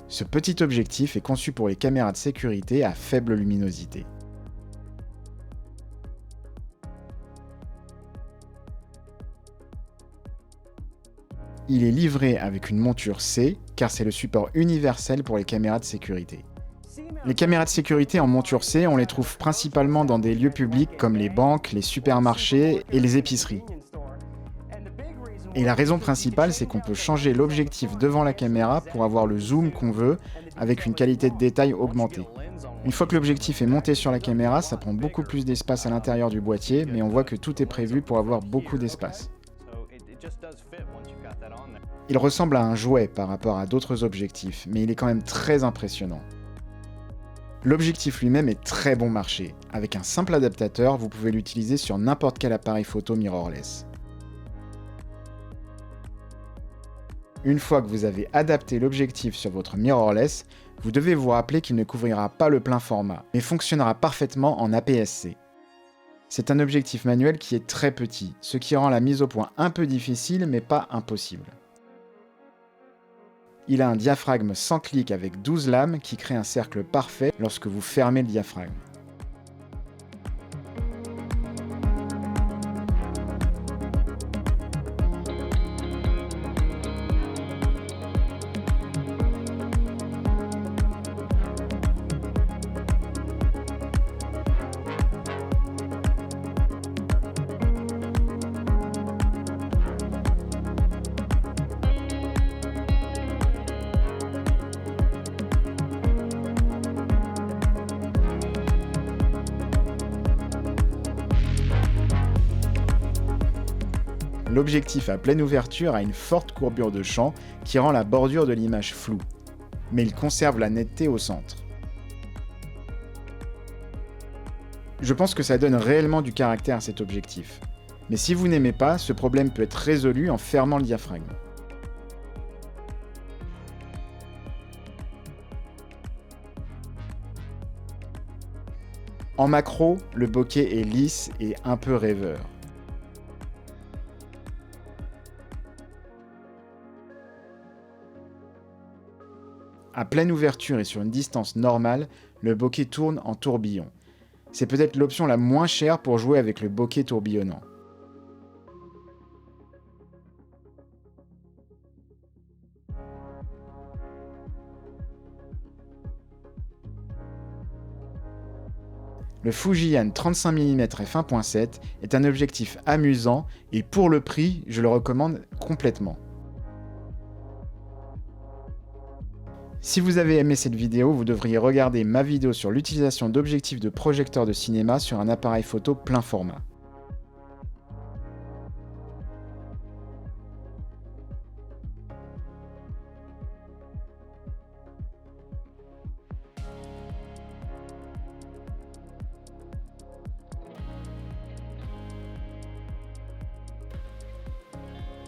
Ce petit objectif est conçu pour les caméras de sécurité à faible luminosité. Il est livré avec une monture C, car c'est le support universel pour les caméras de sécurité. Les caméras de sécurité en monture C, on les trouve principalement dans des lieux publics comme les banques, les supermarchés et les épiceries. Et la raison principale, c'est qu'on peut changer l'objectif devant la caméra pour avoir le zoom qu'on veut avec une qualité de détail augmentée. Une fois que l'objectif est monté sur la caméra, ça prend beaucoup plus d'espace à l'intérieur du boîtier, mais on voit que tout est prévu pour avoir beaucoup d'espace. Il ressemble à un jouet par rapport à d'autres objectifs, mais il est quand même très impressionnant. L'objectif lui-même est très bon marché. Avec un simple adaptateur, vous pouvez l'utiliser sur n'importe quel appareil photo mirrorless. Une fois que vous avez adapté l'objectif sur votre mirrorless, vous devez vous rappeler qu'il ne couvrira pas le plein format, mais fonctionnera parfaitement en APS-C. C'est un objectif manuel qui est très petit, ce qui rend la mise au point un peu difficile, mais pas impossible. Il a un diaphragme sans clic avec 12 lames qui crée un cercle parfait lorsque vous fermez le diaphragme. L'objectif à pleine ouverture a une forte courbure de champ qui rend la bordure de l'image floue, mais il conserve la netteté au centre. Je pense que ça donne réellement du caractère à cet objectif, mais si vous n'aimez pas, ce problème peut être résolu en fermant le diaphragme. En macro, le bokeh est lisse et un peu rêveur. À pleine ouverture et sur une distance normale, le bokeh tourne en tourbillon. C'est peut-être l'option la moins chère pour jouer avec le bokeh tourbillonnant. Le Fujian 35 mm f1.7 est un objectif amusant et pour le prix, je le recommande complètement. Si vous avez aimé cette vidéo, vous devriez regarder ma vidéo sur l'utilisation d'objectifs de projecteur de cinéma sur un appareil photo plein format.